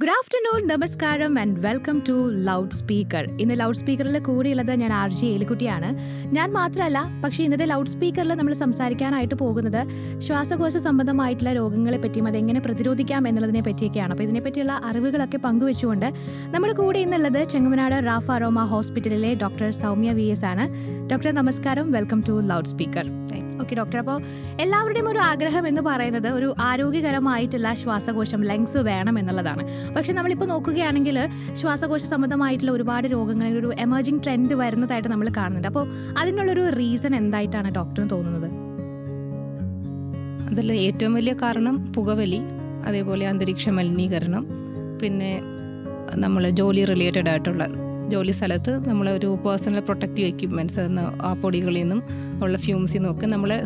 Good afternoon, നമസ്കാരം and welcome to loud speaker. ഇന്ന് loud സ്പീക്കറിൽ കൂടിയുള്ളത് ഞാൻ RJ ഏലിക്കുട്ടിയാണ്. ഞാൻ മാത്രമല്ല, പക്ഷേ ഇന്നത്തെ ലൗഡ് സ്പീക്കറിൽ നമ്മൾ സംസാരിക്കാനായിട്ട് പോകുന്നത് ശ്വാസകോശ സംബന്ധമായിട്ടുള്ള രോഗങ്ങളെ പറ്റിയും അതെങ്ങനെ പ്രതിരോധിക്കാം എന്നുള്ളതിനെ പറ്റിയൊക്കെയാണ്. അപ്പോൾ ഇതിനെപ്പറ്റിയുള്ള അറിവുകളൊക്കെ പങ്കുവെച്ചുകൊണ്ട് നമ്മുടെ കൂടെ ഇന്നുള്ളത് ചെങ്ങമനാട് റാഫ് അരോമ ഹോസ്പിറ്റലിലെ ഡോക്ടർ സൗമ്യ VS ആണ്. ഡോക്ടർ നമസ്കാരം, welcome to loud speaker. Okay doctor, അപ്പോൾ എല്ലാവരുടെയും ഒരു ആഗ്രഹം എന്ന് പറയുന്നത് ഒരു ആരോഗ്യകരമായിട്ടുള്ള ശ്വാസകോശം ലങ്സ് വേണം എന്നുള്ളതാണ്. പക്ഷെ നമ്മളിപ്പോൾ നോക്കുകയാണെങ്കിൽ ശ്വാസകോശ സംബന്ധമായിട്ടുള്ള ഒരുപാട് രോഗങ്ങളിൽ ഒരു എമർജിങ് ട്രെൻഡ് വരുന്നതായിട്ട് നമ്മൾ കാണുന്നുണ്ട്. അപ്പോൾ അതിനുള്ളൊരു റീസൺ എന്തായിട്ടാണ് ഡോക്ടറിന് തോന്നുന്നത്? അതിൽ ഏറ്റവും വലിയ കാരണം പുകവലി, അതേപോലെ അന്തരീക്ഷ മലിനീകരണം, പിന്നെ നമ്മൾ ജോലി റിലേറ്റഡ് ആയിട്ടുള്ള ജോലി സ്ഥലത്ത് നമ്മളൊരു പേഴ്സണൽ പ്രൊട്ടക്റ്റീവ് എക്യുപ്മെൻറ്റ്സ് ആ പൊടികളിൽ നിന്നും ഉള്ള ഫ്യൂംസിൽ നിന്നൊക്കെ നമ്മളെ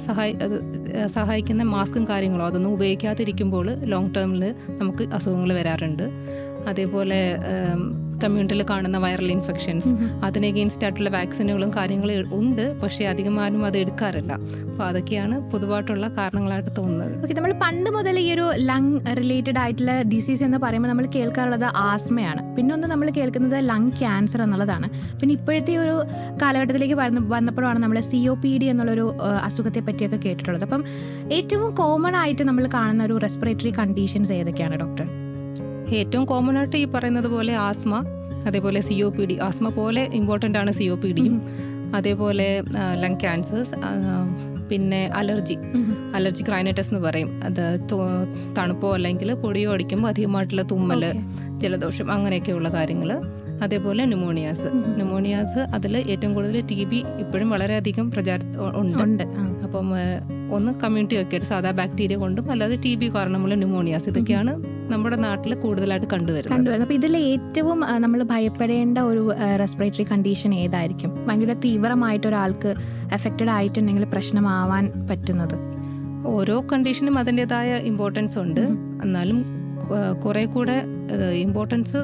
സഹായിക്കുന്ന മാസ്കും കാര്യങ്ങളും അതൊന്നും ഉപയോഗിക്കാതിരിക്കുമ്പോൾ ലോങ് ടേമിൽ നമുക്ക് അസുഖങ്ങൾ വരാറുണ്ട്. അതേപോലെ കമ്മ്യൂണിറ്റിയിൽ കാണുന്ന വൈറൽ ഇൻഫെക്ഷൻസ്, അതിന് എഗെയിൻസ്റ്റ് ആയിട്ടുള്ള വാക്സിനുകളും കാര്യങ്ങളും ഉണ്ട്, പക്ഷേ അധികമാരും അത് എടുക്കാറില്ല. അപ്പോൾ അതൊക്കെയാണ് പൊതുവായിട്ടുള്ള കാരണങ്ങളായിട്ട് തോന്നുന്നത്. ഓക്കെ, നമ്മൾ പണ്ട് മുതൽ ഈ ഒരു ലങ് റിലേറ്റഡ് ആയിട്ടുള്ള ഡിസീസ് എന്ന് പറയുമ്പോൾ നമ്മൾ കേൾക്കാറുള്ളത് ആസ്മയാണ്, പിന്നെ ഒന്ന് നമ്മൾ കേൾക്കുന്നത് ലങ് ക്യാൻസർ എന്നുള്ളതാണ്. പിന്നെ ഇപ്പോഴത്തെ ഒരു കാലഘട്ടത്തിലേക്ക് വന്നപ്പോഴാണ് നമ്മൾ COPD എന്നുള്ളൊരു അസുഖത്തെ പറ്റിയൊക്കെ കേട്ടിട്ടുള്ളത്. അപ്പം ഏറ്റവും കോമൺ ആയിട്ട് നമ്മൾ കാണുന്ന ഒരു റെസ്പിറേറ്ററി കണ്ടീഷൻസ് ഏതൊക്കെയാണ് ഡോക്ടർ? ഏറ്റവും കോമൺ ആയിട്ട് ഈ പറയുന്നത് പോലെ ആസ്മ, അതേപോലെ COPD. ആസ്മ പോലെ ഇമ്പോർട്ടൻ്റ് ആണ് COPDയും, അതേപോലെ ലങ് ക്യാൻസേഴ്സ്, പിന്നെ അലർജിക് റൈനൈറ്റിസ് എന്ന് പറയും. അത് തണുപ്പോ അല്ലെങ്കിൽ പൊടിയോ അടിക്കുമ്പോൾ അധികമായിട്ടുള്ള തുമ്മൽ, ജലദോഷം, അങ്ങനെയൊക്കെയുള്ള കാര്യങ്ങൾ. അതേപോലെ ന്യൂമോണിയാസ് അതിൽ ഏറ്റവും കൂടുതൽ TB ഇപ്പോഴും വളരെയധികം ഉണ്ട്. അപ്പം ഒന്ന് കമ്മ്യൂണിറ്റി ഒക്കെ ആയിട്ട് സാധാ ബാക്ടീരിയ കൊണ്ടും അല്ലാതെ TB കാരണമുള്ള ന്യൂമോണിയാസ്, ഇതൊക്കെയാണ് നമ്മുടെ നാട്ടിൽ കൂടുതലായിട്ട് കണ്ടുവരുന്നത്. അപ്പോൾ ഇതിൽ ഏറ്റവും നമ്മൾ ഭയപ്പെടേണ്ട ഒരു റെസ്പിറേറ്ററി കണ്ടീഷൻ ഏതായിരിക്കും? ഭയങ്കര തീവ്രമായിട്ട് ഒരാൾക്ക് എഫക്റ്റഡ് ആയിട്ടുണ്ടെങ്കിൽ പ്രശ്നമാവാൻ പറ്റുന്നത്? ഓരോ കണ്ടീഷനും അതിൻ്റെതായ ഇമ്പോർട്ടൻസ് ഉണ്ട്. എന്നാലും കുറെ കൂടെ ഇമ്പോർട്ടൻസ്,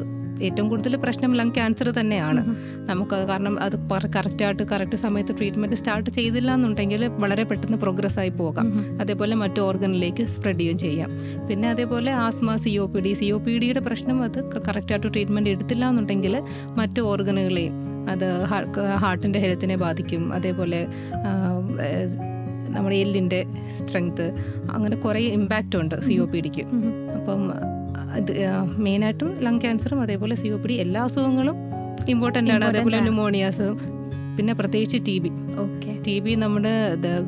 ഏറ്റവും കൂടുതൽ പ്രശ്നം ലങ് ക്യാൻസർ തന്നെയാണ് നമുക്ക്. കാരണം അത് കറക്റ്റ് സമയത്ത് ട്രീറ്റ്മെൻറ്റ് സ്റ്റാർട്ട് ചെയ്തില്ല എന്നുണ്ടെങ്കിൽ വളരെ പെട്ടെന്ന് പ്രോഗ്രസ് ആയി പോകാം. അതേപോലെ മറ്റു ഓർഗനിലേക്ക് സ്പ്രെഡ് ചെയ്യുകയും ചെയ്യാം. പിന്നെ അതേപോലെ ആസ്മ, COPDയുടെ പ്രശ്നം, അത് കറക്റ്റായിട്ട് ട്രീറ്റ്മെൻറ്റ് എടുത്തില്ല എന്നുണ്ടെങ്കിൽ മറ്റു ഓർഗനുകളെയും അത് ഹാർട്ടിൻ്റെ ഹെൽത്തിനെ ബാധിക്കും. അതേപോലെ നമ്മുടെ എല്ലിൻ്റെ സ്ട്രെങ്ത്, അങ്ങനെ കുറേ ഇമ്പാക്റ്റ് ഉണ്ട് COPDക്ക്. അപ്പം അത് മെയിനായിട്ടും ലങ് ക്യാൻസറും അതേപോലെ COPD എല്ലാ അസുഖങ്ങളും ഇമ്പോർട്ടൻ്റ് ആണ്. അതേപോലെ ന്യൂമോണിയാസ്, പിന്നെ പ്രത്യേകിച്ച് TB നമ്മുടെ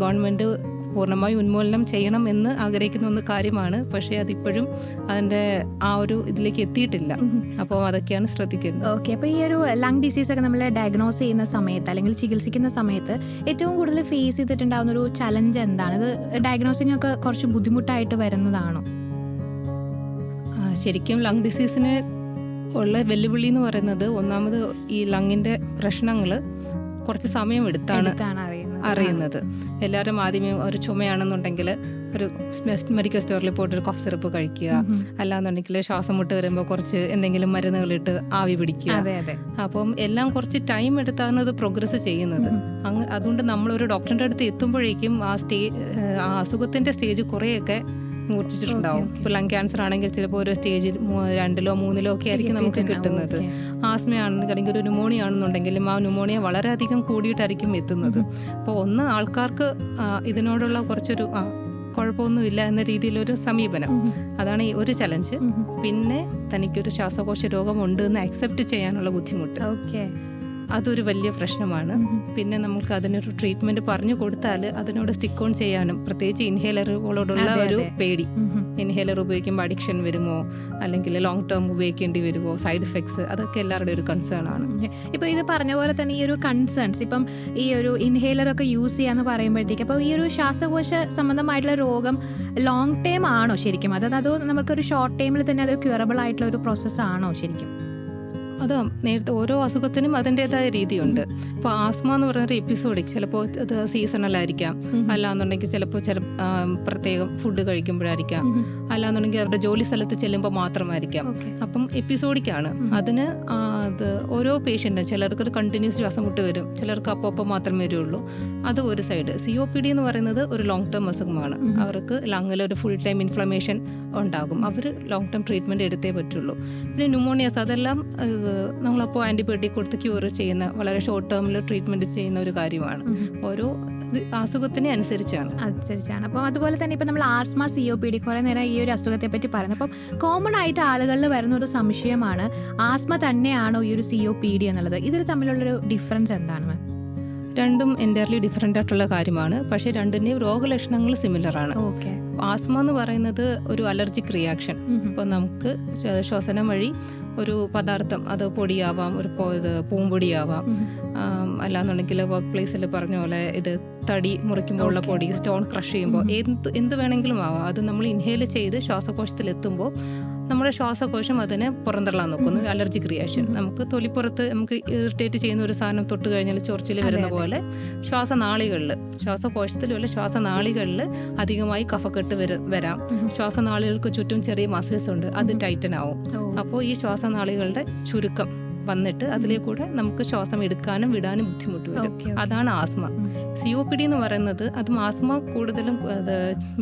ഗവൺമെൻറ് പൂർണ്ണമായി ഉന്മൂലനം ചെയ്യണം എന്ന് ആഗ്രഹിക്കുന്ന കാര്യമാണ്. പക്ഷേ അതിപ്പോഴും അതിൻ്റെ ആ ഒരു ഇതിലേക്ക് എത്തിയിട്ടില്ല. അപ്പോൾ അതൊക്കെയാണ് ശ്രദ്ധിക്കുന്നത്. ഓക്കെ, അപ്പോൾ ഈ ഒരു ലങ് ഡിസീസ് ഒക്കെ നമ്മൾ ഡയഗ്നോസ് ചെയ്യുന്ന സമയത്ത് അല്ലെങ്കിൽ ചികിത്സിക്കുന്ന സമയത്ത് ഏറ്റവും കൂടുതൽ ഫേസ് ചെയ്തിട്ടുണ്ടാകുന്ന ഒരു ചലഞ്ച് എന്താണ്? ഇത് ഡയഗ്നോസിങ് ഒക്കെ കുറച്ച് ബുദ്ധിമുട്ടായിട്ട് വരുന്നതാണോ? ശരിക്കും ലങ് ഡിസീസിന് ഉള്ള വെല്ലുവിളി എന്ന് പറയുന്നത്, ഒന്നാമത് ഈ ലങ്ങിൻ്റെ പ്രശ്നങ്ങൾ കുറച്ച് സമയം എടുത്താണ് അറിയുന്നത്. എല്ലാവരും ആദ്യമേ ഒരു ചുമയാണെന്നുണ്ടെങ്കിൽ ഒരു മെഡിക്കൽ സ്റ്റോറിൽ പോയിട്ട് ഒരു കഫ് സിറപ്പ് കഴിക്കുക, അല്ലാന്നുണ്ടെങ്കിൽ ശ്വാസം മുട്ട് വരുമ്പോൾ കുറച്ച് എന്തെങ്കിലും മരുന്നുകളിട്ട് ആവി പിടിക്കുക. അപ്പം എല്ലാം കുറച്ച് ടൈം എടുത്താണ് അത് പ്രോഗ്രസ് ചെയ്യുന്നത്. അതുകൊണ്ട് നമ്മളൊരു ഡോക്ടറിൻ്റെ അടുത്ത് എത്തുമ്പോഴേക്കും ആ അസുഖത്തിൻ്റെ സ്റ്റേജ് കുറേയൊക്കെ മൂർച്ഛിച്ചിട്ടുണ്ടാവും. ഇപ്പോൾ ലങ് ക്യാൻസർ ആണെങ്കിൽ ചിലപ്പോൾ ഒരു സ്റ്റേജ് 2ലോ 3ലോ ഒക്കെ ആയിരിക്കും നമുക്ക് കിട്ടുന്നത്. ആസ്മയാണെന്ന് അല്ലെങ്കിൽ ഒരു ന്യൂമോണിയ ആണെന്നുണ്ടെങ്കിലും ആ ന്യൂമോണിയ വളരെയധികം കൂടിയിട്ടായിരിക്കും എത്തുന്നത്. അപ്പോൾ ഒന്ന് ആൾക്കാർക്ക് ഇതിനോടുള്ള കുറച്ചൊരു കുഴപ്പമൊന്നുമില്ല എന്ന രീതിയിലൊരു സമീപനം, അതാണ് ഈ ഒരു ചലഞ്ച്. പിന്നെ തനിക്കൊരു ശ്വാസകോശ രോഗമുണ്ട് എന്ന് അക്സെപ്റ്റ് ചെയ്യാനുള്ള ബുദ്ധിമുട്ട്, അതൊരു വലിയ പ്രശ്നമാണ്. പിന്നെ നമുക്ക് അതിനൊരു ട്രീറ്റ്മെന്റ് പറഞ്ഞു കൊടുത്താൽ അതിനോട് സ്റ്റിക്ക് ഓൺ ചെയ്യാനും, പ്രത്യേകിച്ച് ഇൻഹേലറുകളോടുള്ള ഒരു പേടി, ഇൻഹേലർ ഉപയോഗിക്കുമ്പോൾ അഡിക്ഷൻ വരുമോ, അല്ലെങ്കിൽ ലോങ് ടേം ഉപയോഗിക്കേണ്ടി വരുമോ, സൈഡ് എഫക്ട്സ്, അതൊക്കെ എല്ലാവരുടെയും ഒരു കൺസേൺ ആണ്. ഇപ്പോൾ ഇത് പറഞ്ഞ പോലെ തന്നെ ഈ ഒരു കൺസേൺസ്, ഇപ്പം ഈ ഒരു ഇൻഹേലർ ഒക്കെ യൂസ് ചെയ്യാന്ന് പറയുമ്പോഴത്തേക്ക്, അപ്പോൾ ഈ ഒരു ശ്വാസകോശ സംബന്ധമായിട്ടുള്ള രോഗം ലോങ് ടേം ആണോ ശരിക്കും? അതോ നമുക്കൊരു ഷോർട്ട് ടൈമിൽ തന്നെ അത് ക്യൂറബിൾ ആയിട്ടുള്ള ഒരു പ്രോസസ്സ് ആണോ ശരിക്കും? അത് നേരത്തെ ഓരോ അസുഖത്തിനും അതിൻ്റെതായ രീതിയുണ്ട്. ഇപ്പോൾ ആസ്മ എന്ന് പറയുന്ന എപ്പിസോഡിക്, ചിലപ്പോൾ അത് സീസണലായിരിക്കാം, അല്ലാന്നുണ്ടെങ്കിൽ ചിലപ്പോൾ പ്രത്യേകം ഫുഡ് കഴിക്കുമ്പോഴായിരിക്കാം, അല്ലാന്നുണ്ടെങ്കിൽ അവരുടെ ജോലി സ്ഥലത്ത് ചെല്ലുമ്പോൾ മാത്രമായിരിക്കാം. അപ്പം എപ്പിസോഡിക്കാണ്. അതിന് അത് ഓരോ പേഷ്യൻറ്റും, ചിലർക്ക് ഒരു കണ്ടിന്യൂസ് ശ്വാസം മുട്ട് വരും, ചിലർക്ക് അപ്പോൾ മാത്രമേ വരുള്ളൂ. അത് ഒരു സൈഡ്. COPD എന്ന് പറയുന്നത് ഒരു ലോങ് ടേം അസുഖമാണ്. അവർക്ക് ലങ്ങിലൊരു ഫുൾ ടൈം ഇൻഫ്ലമേഷൻ ഉണ്ടാകും. അവർ ലോങ് ടേം ട്രീറ്റ്മെൻറ്റ് എടുത്തേ പറ്റുള്ളൂ. പിന്നെ ന്യൂമോണിയാസ് അതെല്ലാം നമ്മളപ്പോൾ ആൻറ്റിബയോട്ടിക് കൊടുത്ത് ക്യൂർ ചെയ്യുന്ന വളരെ ഷോർട്ട് ടേമിൽ ട്രീറ്റ്മെൻറ്റ് ചെയ്യുന്ന ഒരു കാര്യമാണ്. ഓരോ അസുഖത്തിനെ അനുസരിച്ചാണ്. അപ്പോൾ അതുപോലെ തന്നെ ഇപ്പം നമ്മൾ ആസ്മ COPD കുറേ നേരം ഈ ഒരു അസുഖത്തെ പറ്റി പറയുന്നത്. അപ്പം കോമൺ ആയിട്ട് ആളുകളിൽ വരുന്ന ഒരു സംശയമാണ് ആസ്മ തന്നെയാണോ ഈ ഒരു COPD എന്നുള്ളത്. ഇതിൽ തമ്മിലുള്ളൊരു ഡിഫറൻസ് എന്താണ് മാം? രണ്ടും എൻറ്റയർലി ഡിഫറെൻ്റ് ആയിട്ടുള്ള കാര്യമാണ്. പക്ഷേ രണ്ടിൻ്റെയും രോഗലക്ഷണങ്ങൾ സിമിലർ ആണ്. ആസ്മ എന്ന് പറയുന്നത് ഒരു അലർജിക് റിയാക്ഷൻ. ഇപ്പോൾ നമുക്ക് ശ്വസനം വഴി ഒരു പദാർത്ഥം, അത് പൊടിയാവാം, ഒരു പൂമ്പൊടിയാവാം, അല്ലാന്നുണ്ടെങ്കിൽ വർക്ക് പ്ലേസിൽ പറഞ്ഞ പോലെ ഇത് തടി മുറിക്കുമ്പോൾ ഉള്ള പൊടി, സ്റ്റോൺ ക്രഷ് ചെയ്യുമ്പോൾ എന്ത് വേണമെങ്കിലും ആവാം. അത് നമ്മൾ ഇൻഹേൽ ചെയ്ത് ശ്വാസകോശത്തിലെത്തുമ്പോൾ നമ്മുടെ ശ്വാസകോശം അതിനെ പുറന്തള്ളാൻ നോക്കുന്നു. ഒരു അലർജിക് റിയാക്ഷൻ. നമുക്ക് തൊലിപ്പുറത്ത് നമുക്ക് ഇറിറ്റേറ്റ് ചെയ്യുന്ന ഒരു സാധനം തൊട്ട് കഴിഞ്ഞാൽ ചൊറിച്ചിൽ വരുന്ന പോലെ ശ്വാസകോശത്തിലുള്ള ശ്വാസനാളികളിൽ അധികമായി കഫക്കെട്ട് വരാം. ശ്വാസനാളികൾക്ക് ചുറ്റും ചെറിയ മസിൽസ് ഉണ്ട്, അത് ടൈറ്റൻ ആവും. അപ്പോൾ ഈ ശ്വാസനാളികളുടെ ചുരുക്കം വന്നിട്ട് അതിലേക്കൂടെ നമുക്ക് ശ്വാസം എടുക്കാനും വിടാനും ബുദ്ധിമുട്ട് വരും. അതാണ് ആസ്മ. COPD എന്ന് പറയുന്നത് അതും ആസ്മ കൂടുതലും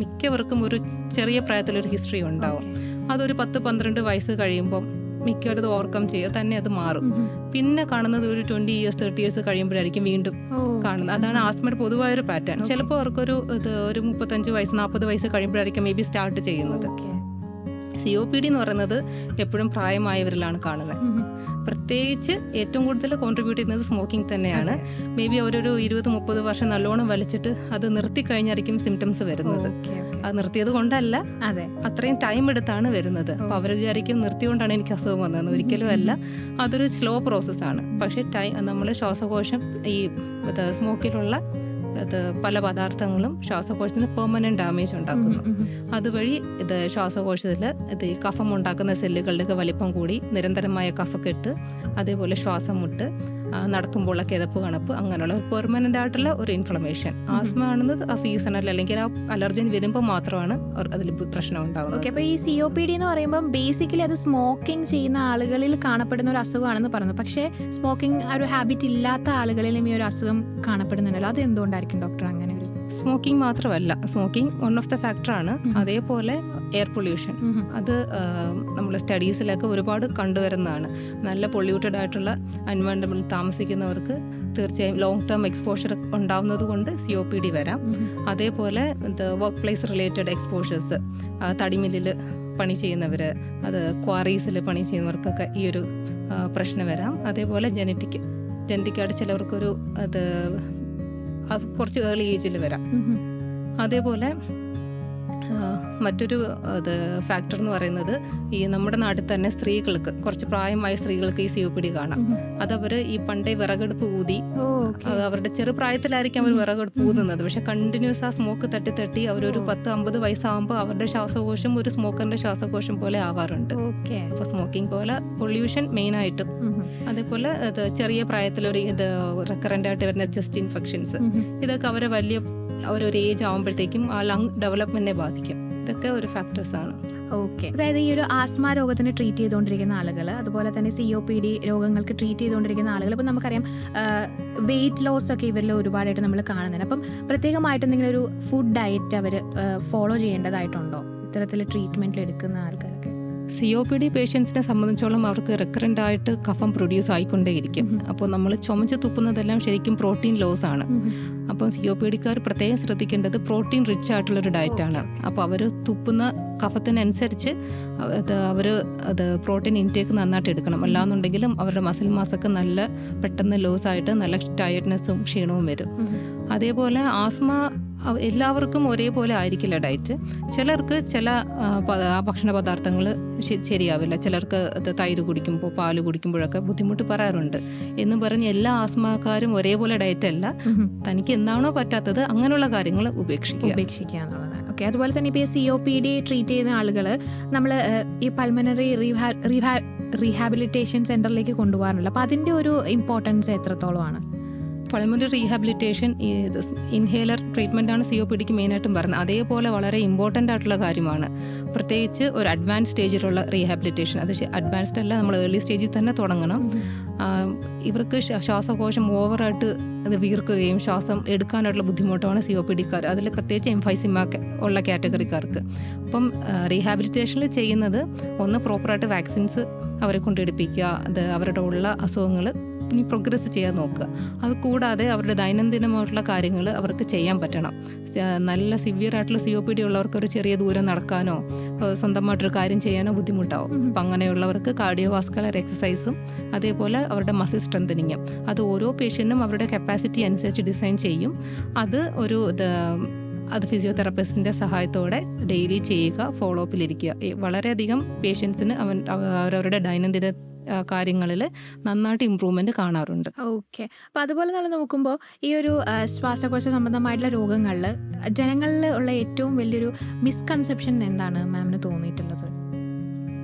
മിക്കവർക്കും ഒരു ചെറിയ പ്രായത്തിലൊരു ഹിസ്റ്ററി ഉണ്ടാവും. അതൊരു 10-12 വയസ്സ് കഴിയുമ്പം മിക്കവരത് ഓവർകം ചെയ്യുക തന്നെ അത് മാറും. പിന്നെ കാണുന്നത് ഒരു 20 years 30 years കഴിയുമ്പോഴായിരിക്കും വീണ്ടും കാണുന്നത്. അതാണ് ആസ്മയുടെ പൊതുവായൊരു പാറ്റേൺ. ചിലപ്പോൾ അവർക്കൊരു 35 വയസ്സ് 40 വയസ്സ് കഴിയുമ്പോഴായിരിക്കും മേ ബി സ്റ്റാർട്ട് ചെയ്യുന്നത്. COPD എന്ന് പറയുന്നത് എപ്പോഴും പ്രായമായവരിലാണ് കാണുന്നത്. പ്രത്യേകിച്ച് ഏറ്റവും കൂടുതൽ കോൺട്രിബ്യൂട്ട് ചെയ്യുന്നത് സ്മോക്കിംഗ് തന്നെയാണ്. മേ ബി അവരൊരു 20-30 വർഷം നല്ലോണം വലിച്ചിട്ട് അത് നിർത്തി കഴിഞ്ഞായിരിക്കും സിംറ്റംസ് വരുന്നത്. അത് നിർത്തിയത് കൊണ്ടല്ല, അത്രയും ടൈം എടുത്താണ് വരുന്നത്. അപ്പോൾ അവർ വിചാരിക്കും നിർത്തിയോണ്ടാണ് എനിക്ക് അസുഖം വന്നതെന്ന്. ഒരിക്കലും അല്ല, അതൊരു സ്ലോ പ്രോസസ്സാണ്. പക്ഷേ നമ്മൾ ശ്വാസകോശം ഈ സ്മോക്കിലുള്ള പല പദാർത്ഥങ്ങളും ശ്വാസകോശത്തിന് പെർമനന്റ് ഡാമേജ് ഉണ്ടാക്കുന്നു. അതുവഴി ശ്വാസകോശത്തിൽ ഈ കഫം ഉണ്ടാക്കുന്ന സെല്ലുകളുടെ വലിപ്പം കൂടി, നിരന്തരമായ കഫക്കെട്ട്, അതേപോലെ ശ്വാസം മുട്ട്, നടക്കുമ്പോഴുള്ള കിതപ്പ്, കണപ്പ്, അങ്ങനെയുള്ള പെർമനന്റ് ആയിട്ടുള്ള ഒരു ഇൻഫ്ലമേഷൻ. ആസ്മ ആണെന്നത് ആ സീസണൽ അല്ലെങ്കിൽ ആ അലർജൻ വരുമ്പോൾ മാത്രമാണ് അതിൽ പ്രശ്നം ഉണ്ടാകുന്നത്. അപ്പോൾ ഈ COPD എന്ന് പറയുമ്പോൾ ബേസിക്കലി അത് സ്മോക്കിംഗ് ചെയ്യുന്ന ആളുകളിൽ കാണപ്പെടുന്ന ഒരു അസുഖമാണെന്ന് പറഞ്ഞു. പക്ഷേ സ്മോക്കിംഗ് ഒരു ഹാബിറ്റ് ഇല്ലാത്ത ആളുകളിലും ഈ ഒരു അസുഖം കാണപ്പെടുന്നുണ്ടല്ലോ. അത് എന്തുകൊണ്ടായിരിക്കും ഡോക്ടർ അങ്ങനെ ഒരു? സ്മോക്കിംഗ് മാത്രമല്ല, സ്മോക്കിംഗ് വൺ ഓഫ് ദ ഫാക്ടറാണ്. അതേപോലെ എയർ പൊല്യൂഷൻ, അത് നമ്മൾ സ്റ്റഡീസിലൊക്കെ ഒരുപാട് കണ്ടുവരുന്നതാണ്. നല്ല പൊല്യൂട്ടഡ് ആയിട്ടുള്ള എൻവയോൺമെന്റിൽ താമസിക്കുന്നവർക്ക് തീർച്ചയായും ലോങ് ടേം എക്സ്പോഷർ ഉണ്ടാവുന്നത് കൊണ്ട് COPD വരാം. അതേപോലെ വർക്ക് പ്ലേസ് റിലേറ്റഡ് എക്സ്പോഷേഴ്സ്, തടിമില്ലിൽ പണി ചെയ്യുന്നവർ, അത് ക്വാറീസിൽ പണി ചെയ്യുന്നവർക്കൊക്കെ ഈ ഒരു പ്രശ്നം വരാം. അതേപോലെ ജനറ്റിക്കായിട്ട് ചിലവർക്കൊരു അത് കുറച്ച് ഏർലി ഏജിൽ വരാം. അതേപോലെ മറ്റൊരു ഫാക്ടർ എന്ന് പറയുന്നത് ഈ നമ്മുടെ നാട്ടിൽ തന്നെ സ്ത്രീകൾക്ക്, കുറച്ച് പ്രായമായ സ്ത്രീകൾക്ക് ഈ COPD കാണാം. അതവർ ഈ പണ്ടേ വിറകെടുപ്പ് ഊതി, അവരുടെ ചെറുപ്രായത്തിലായിരിക്കും അവർ വിറകെടുപ്പ് ഊതുന്നത്. പക്ഷെ കണ്ടിന്യൂസ് ആ സ്മോക്ക് തട്ടി അവരൊരു 10-50 വയസ്സാകുമ്പോൾ അവരുടെ ശ്വാസകോശം ഒരു സ്മോക്കറിന്റെ ശ്വാസകോശം പോലെ ആവാറുണ്ട്. അപ്പോൾ സ്മോക്കിംഗ് പോലെ പൊല്യൂഷൻ മെയിനായിട്ടും, അതേപോലെ ചെറിയ പ്രായത്തിലൊരു റെക്കറന്റ് ആയിട്ട് വരുന്ന ചെസ്റ്റ് ഇൻഫെക്ഷൻസ്, ഇതൊക്കെ അവരെ അവരൊരു ഏജ് ആകുമ്പോഴത്തേക്കും ആ ലങ് ഡെവലപ്മെന്റിനെ ബാധിക്കും. ഇതൊക്കെ ഒരു ഫാക്ടേഴ്സ് ആണ്. അതായത് ഈ ഒരു ആസ്മ രോഗത്തിന് ട്രീറ്റ് ചെയ്തുകൊണ്ടിരിക്കുന്ന ആളുകൾ, അതുപോലെ തന്നെ COPD രോഗങ്ങൾക്ക് ട്രീറ്റ് ചെയ്തുകൊണ്ടിരിക്കുന്ന ആളുകൾ, ഇപ്പം നമുക്കറിയാം വെയിറ്റ് ലോസ് ഒക്കെ ഇവരിൽ ഒരുപാടായിട്ട് നമ്മൾ കാണുന്നുണ്ട്. അപ്പം പ്രത്യേകമായിട്ട് എന്തെങ്കിലും ഒരു ഫുഡ് ഡയറ്റ് അവർ ഫോളോ ചെയ്യേണ്ടതായിട്ടുണ്ടോ ഇത്തരത്തിൽ ട്രീറ്റ്മെന്റിൽ എടുക്കുന്ന ആൾക്കാരൊക്കെ? COPD പേഷ്യൻസിനെ സംബന്ധിച്ചോളം അവർക്ക് റെക്കറൻ്റ് ആയിട്ട് കഫം പ്രൊഡ്യൂസ് ആയിക്കൊണ്ടേയിരിക്കും. അപ്പോൾ നമ്മൾ ചുമച്ച് തുപ്പുന്നതെല്ലാം ശരിക്കും പ്രോട്ടീൻ ലോസ് ആണ്. അപ്പോൾ COPDക്കാർ പ്രത്യേകം ശ്രദ്ധിക്കേണ്ടത് പ്രോട്ടീൻ റിച്ച് ആയിട്ടുള്ളൊരു ഡയറ്റാണ്. അപ്പോൾ അവർ തുപ്പുന്ന കഫത്തിനനുസരിച്ച് അവർ പ്രോട്ടീൻ ഇൻടേക്ക് നന്നായിട്ട് എടുക്കണം. അല്ലാന്നുണ്ടെങ്കിലും അവരുടെ മസിൽ മാസൊക്കെ നല്ല പെട്ടെന്ന് ലോസ് ആയിട്ട് നല്ല ടയർഡ്നെസ്സും ക്ഷീണവും വരും. അതേപോലെ ആസ്മ എല്ലാവർക്കും ഒരേപോലെ ആയിരിക്കില്ല ഡയറ്റ്. ചിലർക്ക് ചില ഭക്ഷണ പദാർത്ഥങ്ങൾ ശരിയാവില്ല. ചിലർക്ക് തൈര് കുടിക്കുമ്പോൾ പാല് കുടിക്കുമ്പോഴൊക്കെ ബുദ്ധിമുട്ട് പറയാറുണ്ട്. എന്ന് പറഞ്ഞ് എല്ലാ ആസ്മക്കാരും ഒരേപോലെ ഡയറ്റ് അല്ല. തനിക്ക് എന്താണോ പറ്റാത്തത് അങ്ങനെയുള്ള കാര്യങ്ങൾ ഉപേക്ഷിക്കുക എന്നുള്ളതാണ്. അതുപോലെ തന്നെ ഇപ്പോൾ COPD ട്രീറ്റ് ചെയ്യുന്ന ആളുകൾ നമ്മൾ ഈ പൾമനറി റീഹാബിലിറ്റേഷൻ സെന്ററിലേക്ക് കൊണ്ടുപോകാറുണ്ട്. അപ്പോൾ അതിൻ്റെ ഒരു ഇമ്പോർട്ടൻസ് എത്രത്തോളമാണ്? പൾമണറി റീഹാബിലിറ്റേഷൻ ഇൻഹേലർ ട്രീറ്റ്മെൻറ്റാണ് COPDക്ക് മെയിനായിട്ടും പറയുന്നത്. അതേപോലെ വളരെ ഇമ്പോർട്ടൻ്റ് ആയിട്ടുള്ള കാര്യമാണ്. പ്രത്യേകിച്ച് ഒരു അഡ്വാൻസ് സ്റ്റേജിലുള്ള റീഹാബിലിറ്റേഷൻ. അത് അഡ്വാൻസ്ഡ് അല്ല, നമ്മൾ ഏർലി സ്റ്റേജിൽ തന്നെ തുടങ്ങണം. ഇവർക്ക് ശ്വാസകോശം ഓവറായിട്ട് അത് വീർക്കുകയും ശ്വാസം എടുക്കാനായിട്ടുള്ള ബുദ്ധിമുട്ടാണ് COPDക്കാർ, അതിൽ പ്രത്യേകിച്ച് എംഫൈസിമ ഉള്ള കാറ്റഗറിക്കാർക്ക്. അപ്പം റീഹാബിലിറ്റേഷനിൽ ചെയ്യുന്നത് ഒന്ന് പ്രോപ്പറായിട്ട് വാക്സിൻസ് അവരെ കൊണ്ടെടുപ്പിക്കുക, അത് അവരുടെ ഉള്ള അസുഖങ്ങൾ ഇനി പ്രോഗ്രസ് ചെയ്യാൻ നോക്കുക. അത് കൂടാതെ അവരുടെ ദൈനംദിനമായിട്ടുള്ള കാര്യങ്ങൾ അവർക്ക് ചെയ്യാൻ പറ്റണം. നല്ല സിവിയർ ആയിട്ടുള്ള COPD ഉള്ളവർക്ക് ഒരു ചെറിയ ദൂരം നടക്കാനോ സ്വന്തമായിട്ടൊരു കാര്യം ചെയ്യാനോ ബുദ്ധിമുട്ടാവും. അപ്പം അങ്ങനെയുള്ളവർക്ക് കാർഡിയോവാസ്കുലർ എക്സസൈസും അതേപോലെ അവരുടെ മസിൽ സ്ട്രെങ്തനിങ്ങും അത് ഓരോ പേഷ്യൻറ്റിനും അവരുടെ കപ്പാസിറ്റി അനുസരിച്ച് ഡിസൈൻ ചെയ്യും. അത് ഫിസിയോതെറാപ്പിസ്റ്റിൻ്റെ സഹായത്തോടെ ഡെയിലി ചെയ്യുക, ഫോളോ അപ്പിലിരിക്കുക. വളരെയധികം പേഷ്യൻസിന് അവരവരുടെ ദൈനംദിന കാര്യങ്ങളിൽ നന്നായിട്ട് ഇമ്പ്രൂവ്മെൻറ്റ് കാണാറുണ്ട്. ഓക്കെ. അപ്പോൾ അതുപോലെ നമ്മൾ നോക്കുമ്പോൾ ഈ ഒരു ശ്വാസകോശ സംബന്ധമായിട്ടുള്ള രോഗങ്ങളിൽ ജനങ്ങളിൽ ഉള്ള ഏറ്റവും വലിയൊരു മിസ്കൺസെപ്ഷൻ എന്താണ് മാമിന് തോന്നിയിട്ടുള്ളത്?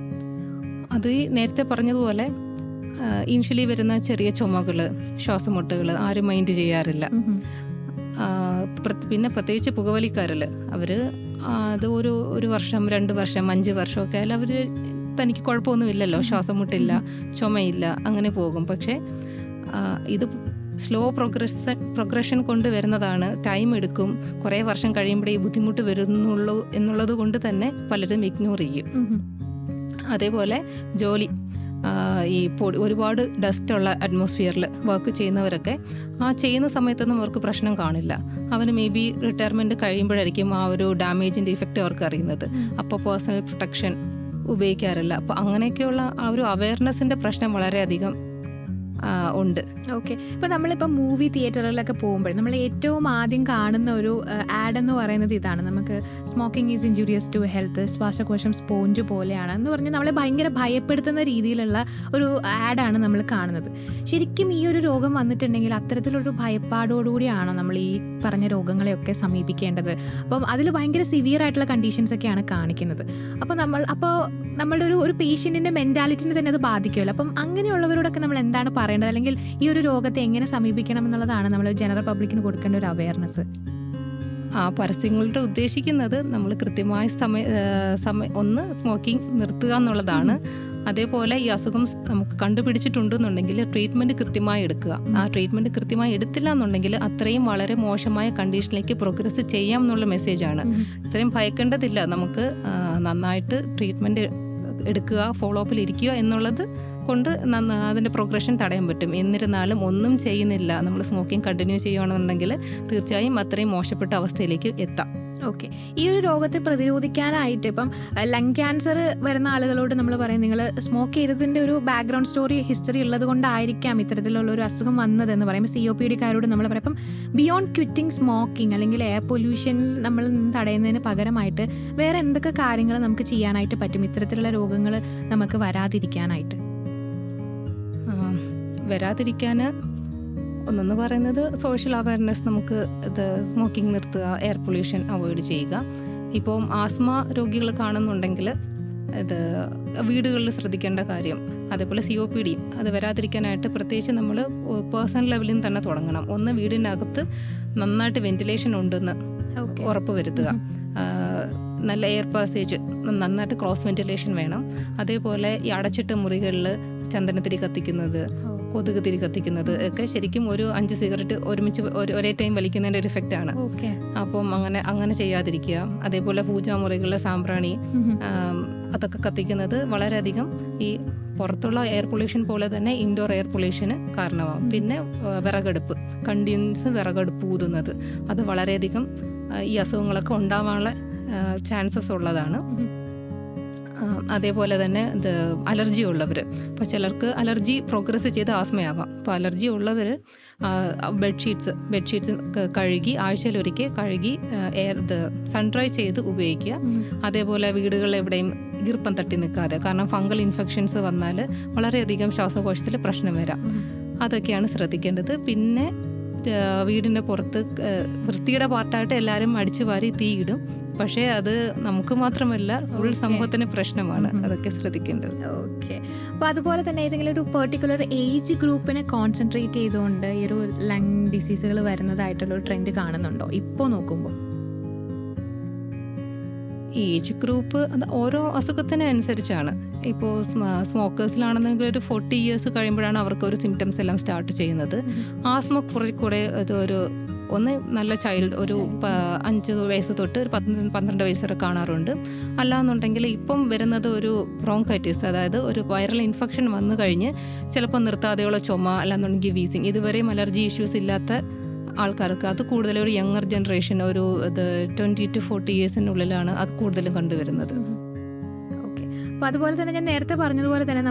അത് നേരത്തെ പറഞ്ഞതുപോലെ ഇനിഷ്യലി വരുന്ന ചെറിയ ചുമകൾ, ശ്വാസമുട്ടുകൾ ആരും മൈൻഡ് ചെയ്യാറില്ല. പിന്നെ പ്രത്യേകിച്ച് പുകവലിക്കാരിൽ അവർ അത് ഒരു വർഷം 2 വർഷം 5 വർഷമൊക്കെ ആയാലും അവർ തനിക്ക് കുഴപ്പമൊന്നുമില്ലല്ലോ, ശ്വാസം മുട്ടില്ല, ചുമയില്ല, അങ്ങനെ പോകും. പക്ഷേ ഇത് സ്ലോ പ്രോഗ്രഷൻ കൊണ്ട് വരുന്നതാണ്. ടൈം എടുക്കും, കുറേ വർഷം കഴിയുമ്പോഴേ ഈ ബുദ്ധിമുട്ട് വരുന്നുള്ളൂ എന്നുള്ളത് കൊണ്ട് തന്നെ പലരും ഇഗ്നോർ ചെയ്യും. അതേപോലെ ജോലി, ഈ ഒരുപാട് ഡസ്റ്റ് ഉള്ള അറ്റ്മോസ്ഫിയറിൽ വർക്ക് ചെയ്യുന്നവരൊക്കെ ചെയ്യുന്ന സമയത്തൊന്നും അവർക്ക് പ്രശ്നം കാണില്ല. അവന് മേ ബി റിട്ടയർമെൻറ്റ് കഴിയുമ്പോഴായിരിക്കും ആ ഒരു ഡാമേജിൻ്റെ ഇഫക്റ്റ് അവർക്ക് അറിയുന്നത്. അപ്പോൾ പേഴ്സണൽ പ്രൊട്ടക്ഷൻ ഉപയോഗിക്കാറില്ല. അപ്പോൾ അങ്ങനെയൊക്കെയുള്ള ആ ഒരു അവയർനെസ്സിൻ്റെ പ്രശ്നം വളരെയധികം ഉണ്ട്. ഓക്കെ. ഇപ്പോൾ നമ്മളിപ്പോൾ മൂവി തിയേറ്ററുകളിലൊക്കെ പോകുമ്പോൾ നമ്മൾ ഏറ്റവും ആദ്യം കാണുന്ന ഒരു ആഡ് എന്ന് പറയുന്നത് ഇതാണ്, നമുക്ക് smoking is injurious to health, ശ്വാസകോശം സ്പോഞ്ച് പോലെയാണ് എന്ന് പറഞ്ഞ് നമ്മളെ ഭയങ്കര ഭയപ്പെടുത്തുന്ന രീതിയിലുള്ള ഒരു ആഡാണ് നമ്മൾ കാണുന്നത്. ശരിക്കും ഈ ഒരു രോഗം വന്നിട്ടുണ്ടെങ്കിൽ അത്തരത്തിലൊരു ഭയപ്പാടോടുകൂടിയാണോ നമ്മൾ ഈ പറഞ്ഞ രോഗങ്ങളെയൊക്കെ സമീപിക്കേണ്ടത്? അപ്പം അതിൽ ഭയങ്കര സിവിയർ ആയിട്ടുള്ള കണ്ടീഷൻസ് ഒക്കെയാണ് കാണിക്കുന്നത്. അപ്പോൾ നമ്മളുടെ ഒരു പേഷ്യൻറ്റിൻ്റെ മെൻറ്റാലിറ്റിനെ തന്നെ അത് ബാധിക്കുമല്ലോ. അപ്പം അങ്ങനെയുള്ളവരോടൊക്കെ നമ്മൾ എന്താണ് പറയേണ്ടത്, അല്ലെങ്കിൽ ഈ ഒരു രോഗത്തെ എങ്ങനെ സമീപിക്കണം എന്നുള്ളതാണ് നമ്മൾ ജനറൽ പബ്ലിക്കിന് കൊടുക്കേണ്ട ഒരു അവയർനെസ്? പരസ്യങ്ങളുടെ ഉദ്ദേശിക്കുന്നത് നമ്മൾ കൃത്യമായ ഒന്ന് സ്മോക്കിംഗ് നിർത്തുക എന്നുള്ളതാണ്. അതേപോലെ ഈ അസുഖം നമുക്ക് കണ്ടുപിടിച്ചിട്ടുണ്ടെന്നുണ്ടെങ്കിൽ ട്രീറ്റ്മെൻറ്റ് കൃത്യമായി എടുക്കുക. ആ ട്രീറ്റ്മെൻറ്റ് കൃത്യമായി എടുത്തില്ല എന്നുണ്ടെങ്കിൽ അത്രയും വളരെ മോശമായ കണ്ടീഷനിലേക്ക് പ്രോഗ്രസ് ചെയ്യാം എന്നുള്ള മെസ്സേജാണ്. ഇത്രയും ഭയക്കേണ്ടതില്ല. നമുക്ക് നന്നായിട്ട് ട്രീറ്റ്മെൻറ്റ് എടുക്കുക, ഫോളോ അപ്പിൽ ഇരിക്കുക എന്നുള്ളത് കൊണ്ട് അതിൻ്റെ പ്രോഗ്രഷൻ തടയാൻ പറ്റും. എന്നിരുന്നാലും ഒന്നും ചെയ്യുന്നില്ല, നമ്മൾ സ്മോക്കിംഗ് കണ്ടിന്യൂ ചെയ്യുകയാണെന്നുണ്ടെങ്കിൽ തീർച്ചയായും അത്രയും മോശപ്പെട്ട അവസ്ഥയിലേക്ക് എത്താം. ഓക്കെ. ഈ ഒരു രോഗത്തെ പ്രതിരോധിക്കാനായിട്ട് ഇപ്പം ലങ് ക്യാൻസർ വരുന്ന ആളുകളോട് നമ്മൾ പറയും, നിങ്ങൾ സ്മോക്ക് ചെയ്തതിൻ്റെ ഒരു ബാക്ക്ഗ്രൗണ്ട് സ്റ്റോറി ഹിസ്റ്ററി ഉള്ളത് കൊണ്ടായിരിക്കാം ഇത്തരത്തിലുള്ള ഒരു അസുഖം വന്നതെന്ന് പറയുമ്പോൾ COPDക്കാരോട് നമ്മൾ പറയും. അപ്പം ബിയോണ്ട് ക്വിറ്റിംഗ് സ്മോക്കിംഗ് അല്ലെങ്കിൽ എയർ പൊല്യൂഷൻ നമ്മൾ തടയുന്നതിന് പകരമായിട്ട് വേറെ എന്തൊക്കെ കാര്യങ്ങൾ നമുക്ക് ചെയ്യാനായിട്ട് പറ്റും ഇത്തരത്തിലുള്ള രോഗങ്ങൾ നമുക്ക് വരാതിരിക്കാനായിട്ട്? ഒന്നെന്ന് പറയുന്നത് സോഷ്യൽ അവയർനെസ്, നമുക്ക് ഇത് സ്മോക്കിംഗ് നിർത്തുക, എയർ പൊല്യൂഷൻ അവോയ്ഡ് ചെയ്യുക. ഇപ്പം ആസ്മ രോഗികൾ കാണുന്നുണ്ടെങ്കിൽ ഇത് വീടുകളിൽ ശ്രദ്ധിക്കേണ്ട കാര്യം. അതേപോലെ COPD അത് വരാതിരിക്കാനായിട്ട് പ്രത്യേകിച്ച് നമ്മൾ പേഴ്സണൽ ലെവലിൽ നിന്ന് തന്നെ തുടങ്ങണം. ഒന്ന്, വീടിനകത്ത് നന്നായിട്ട് വെന്റിലേഷൻ ഉണ്ടെന്ന് ഉറപ്പ് വരുത്തുക. നല്ല എയർ പാസേജ്, നന്നായിട്ട് ക്രോസ് വെന്റിലേഷൻ വേണം. അതേപോലെ ഈ അടച്ചിട്ട മുറികളിൽ ചന്ദനത്തിരി കത്തിക്കുന്നത്, കൊതുക് തിരി കത്തിക്കുന്നത് ഒക്കെ ശരിക്കും ഒരു 5 സിഗരറ്റ് ഒരുമിച്ച് ഒരേ ടൈം വലിക്കുന്നതിൻ്റെ ഒരു ഇഫക്റ്റാണ്. അപ്പം അങ്ങനെ ചെയ്യാതിരിക്കുക. അതേപോലെ പൂജാമുറികളിലെ സാമ്പ്രാണി അതൊക്കെ കത്തിക്കുന്നത് വളരെയധികം ഈ പുറത്തുള്ള എയർ പൊല്യൂഷൻ പോലെ തന്നെ ഇൻഡോർ എയർ പൊല്യൂഷന് കാരണമാകും. പിന്നെ വിറകടുപ്പ്, കണ്ടിന്യൂസ് വിറകടുപ്പ് ഊതുന്നത്, അത് വളരെയധികം ഈ അസുഖങ്ങളൊക്കെ ഉണ്ടാവാനുള്ള ചാൻസസ് ഉള്ളതാണ്. അതേപോലെ തന്നെ ഇത് അലർജി ഉള്ളവർ, ഇപ്പോൾ ചിലർക്ക് അലർജി പ്രോഗ്രസ് ചെയ്ത് ആസ്മയാവാം. അപ്പോൾ അലർജി ഉള്ളവർ ബെഡ്ഷീറ്റ്സ് കഴുകി ആഴ്ചയിലൊരിക്കൽ കഴുകി സൺ ഡ്രൈ ചെയ്ത് ഉപയോഗിക്കുക. അതേപോലെ വീടുകളിൽ എവിടെയും ഈർപ്പം തട്ടി നിൽക്കാതെ, കാരണം ഫംഗൽ ഇൻഫെക്ഷൻസ് വന്നാൽ വളരെയധികം ശ്വാസകോശത്തിൽ പ്രശ്നം വരാം. അതൊക്കെയാണ് ശ്രദ്ധിക്കേണ്ടത്. പിന്നെ വീടിൻ്റെ പുറത്ത് വൃത്തിയുടെ പാർട്ടായിട്ട് എല്ലാവരും അടിച്ചു വാരി തീയിടും. പക്ഷേ അത് നമുക്ക് മാത്രമല്ല ഫുൾ സമൂഹത്തിന് പ്രശ്നമാണ്. അതൊക്കെ ശ്രദ്ധിക്കേണ്ടത്. ഓക്കെ. അപ്പോൾ അതുപോലെ തന്നെ ഏതെങ്കിലും ഒരു പെർട്ടിക്കുലർ ഏജ് ഗ്രൂപ്പിനെ കോൺസെൻട്രേറ്റ് ചെയ്തുകൊണ്ട് ഈ ഒരു ലങ് ഡിസീസുകൾ വരുന്നതായിട്ടുള്ള ഒരു ട്രെൻഡ് കാണുന്നുണ്ടോ ഇപ്പോൾ നോക്കുമ്പോൾ? ഏജ് ഗ്രൂപ്പ് അത് ഓരോ അസുഖത്തിനനുസരിച്ചാണ്. ഇപ്പോൾ സ്മോക്കേഴ്സിലാണെന്നെങ്കിൽ ഒരു 40 ഇയേഴ്സ് കഴിയുമ്പോഴാണ് അവർക്ക് ഒരു സിംറ്റംസ് എല്ലാം സ്റ്റാർട്ട് ചെയ്യുന്നത്. ആസ്മ കുറേ ഇതൊരു ഒന്ന് നല്ല ചൈൽഡ് ഒരു 5 വയസ്സ് തൊട്ട് ഒരു 12 വയസ്സ് വരെ കാണാറുണ്ട്. അല്ലാന്നുണ്ടെങ്കിൽ ഇപ്പം വരുന്നത് ഒരു ബ്രോങ്കൈറ്റിസ്, അതായത് ഒരു വൈറൽ ഇൻഫെക്ഷൻ വന്നു കഴിഞ്ഞ് ചിലപ്പോൾ നിർത്താതെയുള്ള ചുമ, അല്ലാന്നുണ്ടെങ്കിൽ വീസിങ്, ഇതുവരെയും അലർജി ഇഷ്യൂസ് ഇല്ലാത്ത ആൾക്കാർക്ക് അത് കൂടുതലും ഒരു യങ്ങർ ജനറേഷൻ, ഒരു 20 to 40 ഇയേഴ്സിനുള്ളിലാണ് അത് കൂടുതലും കണ്ടുവരുന്നത്. അപ്പോൾ അതുപോലെ തന്നെ ഞാൻ നേരത്തെ പറഞ്ഞതുപോലെ തന്നെ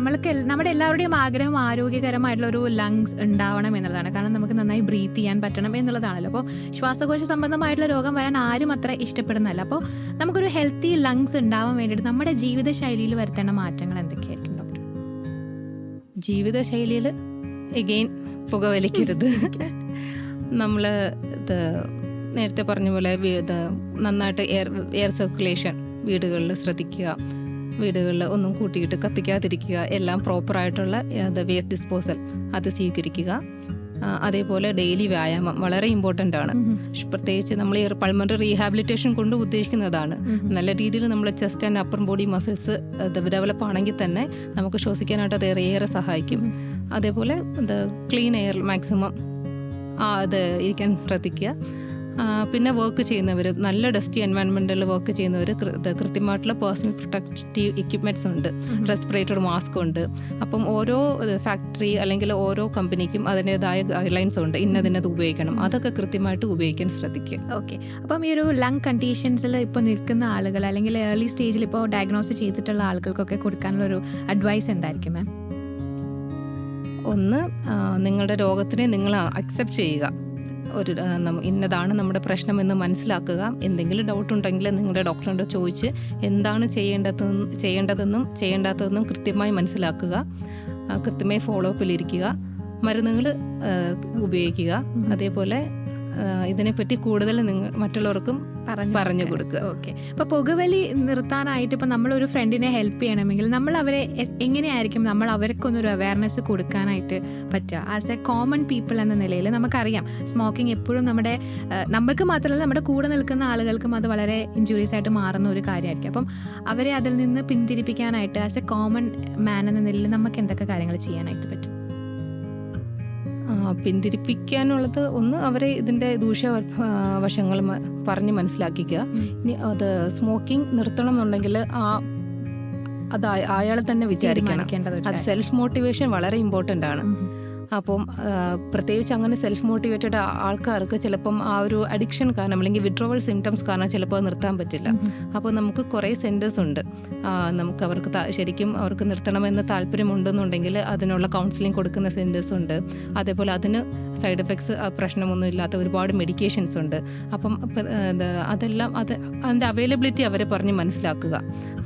നമ്മുടെ എല്ലാവരുടെയും ആഗ്രഹം ആരോഗ്യകരമായിട്ടുള്ള ഒരു ലങ്സ് ഉണ്ടാവണം എന്നുള്ളതാണ്. കാരണം നമുക്ക് നന്നായി ബ്രീത്ത് ചെയ്യാൻ പറ്റണം എന്നുള്ളതാണല്ലോ. അപ്പോൾ ശ്വാസകോശ സംബന്ധമായിട്ടുള്ള രോഗം വരാൻ ആരും അത്ര ഇഷ്ടപ്പെടുന്നതല്ല. അപ്പോൾ നമുക്കൊരു ഹെൽത്തി ലങ്സ് ഉണ്ടാവാൻ വേണ്ടിയിട്ട് നമ്മുടെ ജീവിതശൈലിയിൽ വരുത്തേണ്ട മാറ്റങ്ങൾ എന്തൊക്കെയായിരിക്കും ഡോക്ടർ? ജീവിതശൈലിയിൽ എഗെയിൻ പുകവലിക്കരുത്. നമ്മൾ നേരത്തെ പറഞ്ഞ പോലെ നന്നായിട്ട് എയർ സർക്കുലേഷൻ വീടുകളിൽ ശ്രദ്ധിക്കുക. വീടുകളിൽ ഒന്നും കൂട്ടിയിട്ട് കത്തിക്കാതിരിക്കുക. എല്ലാം പ്രോപ്പറായിട്ടുള്ള വേസ്റ്റ് ഡിസ്പോസൽ അത് സ്വീകരിക്കുക. അതേപോലെ ഡെയിലി വ്യായാമം വളരെ ഇമ്പോർട്ടൻ്റ് ആണ്. പ്രത്യേകിച്ച് നമ്മൾ ഈ പൾമണറി റീഹാബിലിറ്റേഷൻ കൊണ്ട് ഉദ്ദേശിക്കുന്നതാണ്. നല്ല രീതിയിൽ നമ്മൾ chest and upper body muscles develop ആണെങ്കിൽ തന്നെ നമുക്ക് ശ്വസിക്കാനായിട്ട് അത് ഏറെ സഹായിക്കും. അതേപോലെ ക്ലീൻ എയർ മാക്സിമം അത് ഇരിക്കാൻ ശ്രദ്ധിക്കുക. പിന്നെ വർക്ക് ചെയ്യുന്നവർ, നല്ല ഡസ്റ്റി എൻവയൺമെൻറ്റിൽ വർക്ക് ചെയ്യുന്നവർ കൃത്യമായിട്ടുള്ള പേഴ്സണൽ പ്രൊട്ടക്റ്റീവ് എക്യുപ്മെൻറ്റ്സ് ഉണ്ട്, റെസ്പിറേറ്റർ മാസ്ക് ഉണ്ട്. അപ്പം ഓരോ ഫാക്ടറി അല്ലെങ്കിൽ ഓരോ കമ്പനിക്കും അതിൻ്റെതായ ഗൈഡ് ലൈൻസ് ഉണ്ട്, ഇന്നതിനത് ഉപയോഗിക്കണം. അതൊക്കെ കൃത്യമായിട്ട് ഉപയോഗിക്കാൻ ശ്രദ്ധിക്കുക. ഓക്കെ. അപ്പം ഈ ഒരു ലങ് കണ്ടീഷൻസിൽ ഇപ്പോൾ നിൽക്കുന്ന ആളുകൾ അല്ലെങ്കിൽ ഏർലി സ്റ്റേജിൽ ഇപ്പോൾ ഡയഗ്നോസ് ചെയ്തിട്ടുള്ള ആളുകൾക്കൊക്കെ കൊടുക്കാനുള്ളൊരു അഡ്വൈസ് എന്തായിരിക്കും മാം? ഒന്ന്, നിങ്ങളുടെ രോഗത്തിനെ നിങ്ങൾ അക്സെപ്റ്റ് ചെയ്യുക. ഇന്നതാണ് നമ്മുടെ പ്രശ്നമെന്ന് മനസ്സിലാക്കുക. എന്തെങ്കിലും ഡൗട്ട് ഉണ്ടെങ്കിൽ നിങ്ങളുടെ ഡോക്ടറിനോട് ചോദിച്ച് എന്താണ് ചെയ്യേണ്ടതെന്നും ചെയ്യേണ്ടാത്തതെന്നും കൃത്യമായി മനസ്സിലാക്കുക. കൃത്യമായി ഫോളോ അപ്പിലിരിക്കുക. മരുന്നുകൾ ഉപയോഗിക്കുക. അതേപോലെ ഇതിനെപ്പറ്റി കൂടുതൽ നിങ്ങൾ മറ്റുള്ളവർക്കും പറഞ്ഞു കൊടുക്കുക. ഓക്കെ. അപ്പോൾ പുകവലി നിർത്താനായിട്ട് ഇപ്പോൾ നമ്മളൊരു ഫ്രണ്ടിനെ ഹെൽപ്പ് ചെയ്യണമെങ്കിൽ നമ്മൾ അവരെ എങ്ങനെയായിരിക്കും നമ്മൾ അവർക്കൊന്നൊരു അവയർനെസ് കൊടുക്കാനായിട്ട് പറ്റുക? ആസ് എ കോമൺ പീപ്പിൾ എന്ന നിലയിൽ നമുക്കറിയാം സ്മോക്കിംഗ് എപ്പോഴും നമ്മൾക്ക് മാത്രമല്ല നമ്മുടെ കൂടെ നിൽക്കുന്ന ആളുകൾക്കും അത് വളരെ ഇഞ്ചുറീസ് ആയിട്ട് മാറുന്ന ഒരു കാര്യമായിരിക്കും. അപ്പം അവരെ അതിൽ നിന്ന് പിന്തിരിപ്പിക്കാനായിട്ട് ആസ് എ കോമൺ മാൻ എന്ന നിലയിൽ നമുക്ക് എന്തൊക്കെ കാര്യങ്ങൾ ചെയ്യാനായിട്ട് പറ്റും? പിന്തിരിപ്പിക്കാനുള്ളത് ഒന്ന്, അവരെ ഇതിൻ്റെ ദൂഷ്യവശങ്ങൾ പറഞ്ഞ് മനസ്സിലാക്കിക്കുക. ഇനി അത് സ്മോക്കിംഗ് നിർത്തണം എന്നുണ്ടെങ്കിൽ അത് അയാൾ തന്നെ വിചാരിക്കണം. അത് സെൽഫ് മോട്ടിവേഷൻ വളരെ ഇമ്പോർട്ടൻ്റ് ആണ്. അപ്പം പ്രത്യേകിച്ച് അങ്ങനെ സെൽഫ് മോട്ടിവേറ്റഡ് ആൾക്കാർക്ക് ചിലപ്പം ആ ഒരു അഡിക്ഷൻ കാരണം അല്ലെങ്കിൽ വിഡ്രോവൽ സിംറ്റംസ് കാരണം ചിലപ്പോൾ നിർത്താൻ പറ്റില്ല. അപ്പോൾ നമുക്ക് കുറേ സെൻറ്റേഴ്സ് ഉണ്ട്. നമുക്ക് അവർക്ക് ശരിക്കും അവർക്ക് നിർത്തണമെന്ന് താല്പര്യമുണ്ടെന്നുണ്ടെങ്കിൽ അതിനുള്ള കൗൺസിലിംഗ് കൊടുക്കുന്ന സെൻറ്റേഴ്സ് ഉണ്ട്. അതേപോലെ അതിന് സൈഡ് എഫക്ട്സ് പ്രശ്നമൊന്നും ഇല്ലാത്ത ഒരുപാട് മെഡിക്കേഷൻസ് ഉണ്ട്. അപ്പം അതെല്ലാം അതിൻ്റെ അവൈലബിലിറ്റി അവരെ പറഞ്ഞ് മനസ്സിലാക്കുക.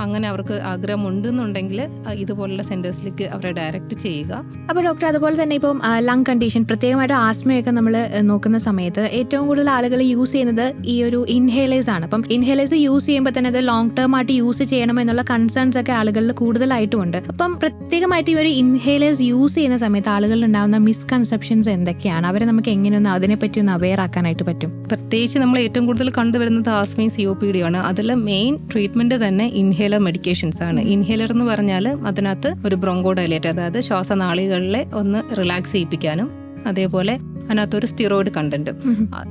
അങ്ങനെ അവർക്ക് ആഗ്രഹമുണ്ടെന്നുണ്ടെങ്കിൽ ഇതുപോലുള്ള സെൻറ്റേഴ്സിലേക്ക് അവരെ ഡയറക്റ്റ് ചെയ്യുക. അപ്പോൾ ഡോക്ടർ, അതുപോലെ തന്നെ ഇപ്പം ലങ് കണ്ടീഷൻ പ്രത്യേകമായിട്ട് ആസ്മയൊക്കെ നമ്മൾ നോക്കുന്ന സമയത്ത് ഏറ്റവും കൂടുതൽ ആളുകൾ യൂസ് ചെയ്യുന്നത് ഈ ഒരു ഇൻഹേലേഴ്സ് ആണ്. അപ്പം ഇൻഹേലേഴ്സ് യൂസ് ചെയ്യുമ്പോൾ തന്നെ അത് ലോങ് ടേം ആയിട്ട് യൂസ് ചെയ്യണം എന്നുള്ള കൺസേൺസ് ഒക്കെ ആളുകളിൽ കൂടുതലായിട്ടുമുണ്ട്. അപ്പം പ്രത്യേകമായിട്ട് ഈ ഒരു ഇൻഹേലേഴ്സ് യൂസ് ചെയ്യുന്ന സമയത്ത് ആളുകളിൽ ഉണ്ടാകുന്ന മിസ്കൺസെപ്ഷൻസ് എന്തൊക്കെയാണ്? അവരെ നമുക്ക് എങ്ങനെയൊന്ന് അതിനെപ്പറ്റി ഒന്ന് അവെയർ ആക്കാനായിട്ട് പറ്റും? പ്രത്യേകിച്ച് നമ്മൾ ഏറ്റവും കൂടുതൽ കണ്ടുവരുന്നത് ആസ്മയും COPD ആണ്. അതിൽ മെയിൻ ട്രീറ്റ്മെന്റ് തന്നെ ഇൻഹേലർ മെഡിക്കേഷൻസ് ആണ്. ഇൻഹേലർ എന്ന് പറഞ്ഞാൽ അതിനകത്ത് ഒരു ബ്രോങ്കോഡൈലേറ്റ്, അതായത് ശ്വാസനാളികളിലെ ഒന്ന് റിലാക്സ് ചെയ്യിപ്പിക്കാനും അതേപോലെ അതിനകത്തൊരു സ്റ്റിറോയിഡ് കണ്ടന്റ്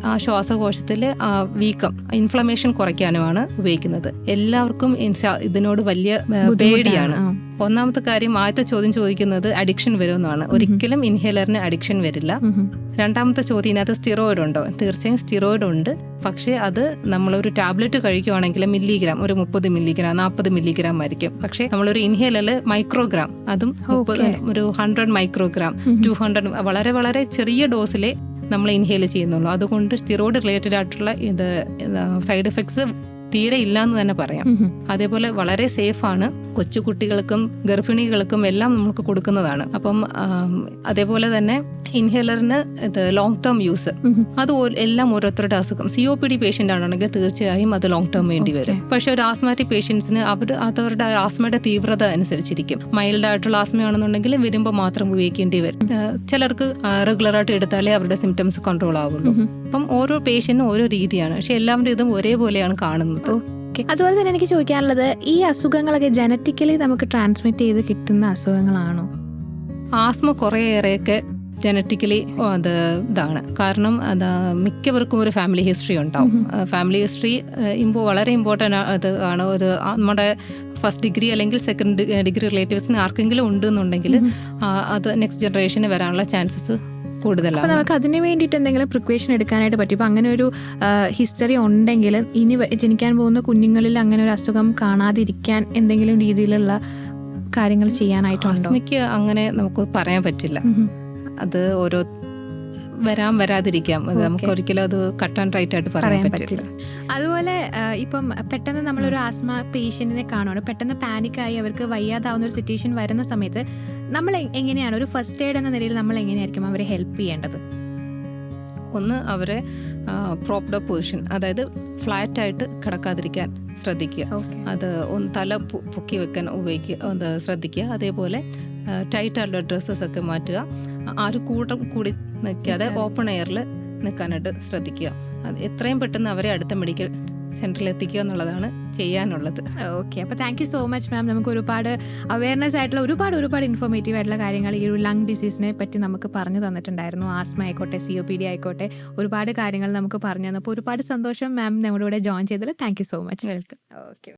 ആ ശ്വാസകോശത്തിൽ വീക്കം ഇൻഫ്ലമേഷൻ കുറയ്ക്കാനുമാണ് ഉപയോഗിക്കുന്നത്. എല്ലാവർക്കും ഇതിനോട് വലിയ പേടിയാണ്. ഒന്നാമത്തെ കാര്യം, ആദ്യത്തെ ചോദ്യം ചോദിക്കുന്നത് അഡിക്ഷൻ വരുമെന്നാണ്. ഒരിക്കലും ഇൻഹേലറിന് അഡിക്ഷൻ വരില്ല. രണ്ടാമത്തെ ചോദ്യം, ഇതിനകത്ത് സ്റ്റിറോയിഡ് ഉണ്ടോ? തീർച്ചയായും സ്റ്റിറോയിഡ് ഉണ്ട്. പക്ഷേ അത് നമ്മളൊരു ടാബ്ലറ്റ് കഴിക്കുകയാണെങ്കിൽ മില്ലിഗ്രാം, ഒരു 30 മില്ലിഗ്രാം 40 മില്ലിഗ്രാം ആയിരിക്കും. പക്ഷേ നമ്മളൊരു ഇൻഹേലറിൽ മൈക്രോഗ്രാം, അതും 100 മൈക്രോഗ്രാം 200 വളരെ വളരെ ചെറിയ ഡോസിലെ നമ്മൾ ഇൻഹേൽ ചെയ്യുന്നുള്ളൂ. അതുകൊണ്ട് സ്റ്റിറോയിഡ് റിലേറ്റഡ് ആയിട്ടുള്ള ഇത് സൈഡ് എഫക്ട്സ് തീരെ ഇല്ല എന്ന് തന്നെ പറയാം. അതേപോലെ വളരെ സേഫാണ്. കൊച്ചു കുട്ടികൾക്കും ഗർഭിണികൾക്കും എല്ലാം നമുക്ക് കൊടുക്കുന്നതാണ്. അപ്പം അതേപോലെ തന്നെ ഇൻഹേലറിന് ഇത് ലോങ് ടേം യൂസ് അത് എല്ലാം ഓരോരുത്തരുടെ അസുഖം. COPD പേഷ്യൻ്റ് ആണെങ്കിൽ തീർച്ചയായും അത് ലോങ് ടേം വേണ്ടി വരും. പക്ഷെ ഒരു ആസ്മാറ്റിക് പേഷ്യൻസിന് അവരുടെ ആസ്മയുടെ തീവ്രത അനുസരിച്ചിരിക്കും. മൈൽഡ് ആയിട്ടുള്ള ആസ്മയാണെന്നുണ്ടെങ്കിൽ വരുമ്പോൾ മാത്രം ഉപയോഗിക്കേണ്ടി വരും. ചിലർക്ക് റെഗുലറായിട്ട് എടുത്താലേ അവരുടെ സിംറ്റംസ് കൺട്രോൾ ആവുള്ളൂ. അപ്പം ഓരോ പേഷ്യന്റിനും ഓരോ രീതിയാണ്. പക്ഷെ എല്ലാവരും ഇതും ഒരേപോലെയാണ് കാണുന്നത്. അതുപോലെ തന്നെ എനിക്ക് ചോദിക്കാനുള്ളത്, ഈ അസുഖങ്ങളൊക്കെ ജനറ്റിക്കലി നമുക്ക് ട്രാൻസ്മിറ്റ് ചെയ്ത് കിട്ടുന്ന അസുഖങ്ങളാണോ? ആസ്മ കുറേയേറെയൊക്കെ ജനറ്റിക്കലി ഇതാണ്. കാരണം മിക്കവർക്കും ഒരു ഫാമിലി ഹിസ്റ്ററി ഉണ്ടാവും. ഫാമിലി ഹിസ്റ്ററി വളരെ ഇമ്പോർട്ടൻ്റ് ആണ്. ഒരു നമ്മുടെ ഫസ്റ്റ് ഡിഗ്രി അല്ലെങ്കിൽ സെക്കൻഡ് ഡിഗ്രി റിലേറ്റീവ്സിന് ആർക്കെങ്കിലും ഉണ്ടെന്നുണ്ടെങ്കിൽ അത് നെക്സ്റ്റ് ജനറേഷന് വരാനുള്ള ചാൻസസ് കൂടുതലാണ്. നമുക്ക് അതിന് വേണ്ടിയിട്ട് എന്തെങ്കിലും പ്രിക്വേഷൻ എടുക്കാനായിട്ട് പറ്റും? ഇപ്പം അങ്ങനെ ഒരു ഹിസ്റ്ററി ഉണ്ടെങ്കിൽ ഇനി ജനിക്കാൻ പോകുന്ന കുഞ്ഞുങ്ങളിൽ അങ്ങനെ ഒരു അസുഖം കാണാതിരിക്കാൻ എന്തെങ്കിലും രീതിയിലുള്ള കാര്യങ്ങൾ ചെയ്യാനായിട്ടുണ്ടോ? ആസ്മയ്ക്ക് അങ്ങനെ നമുക്ക് പറയാൻ പറ്റില്ല. അത് ഓരോ വരാതിരിക്കാം. അത് നമുക്ക് ഒരിക്കലും അത് കട്ട് ആൻഡ് റൈറ്റ് ആയിട്ട് പറയാൻ പറ്റില്ല. അതുപോലെ ഇപ്പം പെട്ടെന്ന് നമ്മളൊരു ആസ്മ പേഷ്യന്റിനെ കാണുകയാണ്, പെട്ടെന്ന് പാനിക്കായി അവർക്ക് വയ്യാതാവുന്ന ഒരു സിറ്റുവേഷൻ വരുന്ന സമയത്ത് നമ്മൾ എങ്ങനെയാണ് ഒരു ഫസ്റ്റ് എയ്ഡ് എന്ന നിലയിൽ നമ്മൾ എങ്ങനെയായിരിക്കും അവരെ ഹെൽപ്പ് ചെയ്യേണ്ടത്? ഒന്ന്, അവരെ പ്രോപ്പർ പൊസിഷൻ, അതായത് ഫ്ലാറ്റ് ആയിട്ട് കിടക്കാതിരിക്കാൻ ശ്രദ്ധിക്കുക. അത് തല പൊക്കി വെക്കാൻ ശ്രദ്ധിക്കുക. അതേപോലെ ടൈറ്റ് ആയിട്ടുള്ള ഡ്രസ്സസ് ഒക്കെ മാറ്റുക. ആരും കൂടി നിൽക്കാതെ ഓപ്പൺ എയറിൽ നിൽക്കാനായിട്ട് ശ്രദ്ധിക്കുക. അത് എത്രയും പെട്ടെന്ന് അവരെ അടുത്ത മെഡിക്കൽ സെൻറ്ററിൽ എത്തിക്കുക എന്നുള്ളതാണ് ചെയ്യാനുള്ളത്. ഓക്കെ, അപ്പോൾ thank you so much ma'am. നമുക്ക് ഒരുപാട് അവയർനെസ് ആയിട്ടുള്ള ഒരുപാട് ഇൻഫോർമേറ്റീവ് ആയിട്ടുള്ള കാര്യങ്ങൾ ഈ ഒരു ലങ് ഡിസീസിനെ പറ്റി നമുക്ക് പറഞ്ഞു തന്നിട്ടുണ്ടായിരുന്നു. ആസ്മ ആയിക്കോട്ടെ, COPD ആയിക്കോട്ടെ, ഒരുപാട് കാര്യങ്ങൾ നമുക്ക് പറഞ്ഞു തന്നപ്പോൾ ഒരുപാട് സന്തോഷം മാം നമ്മുടെ കൂടെ ജോയിൻ ചെയ്തതിൽ. Thank you so much. Welcome. Okay.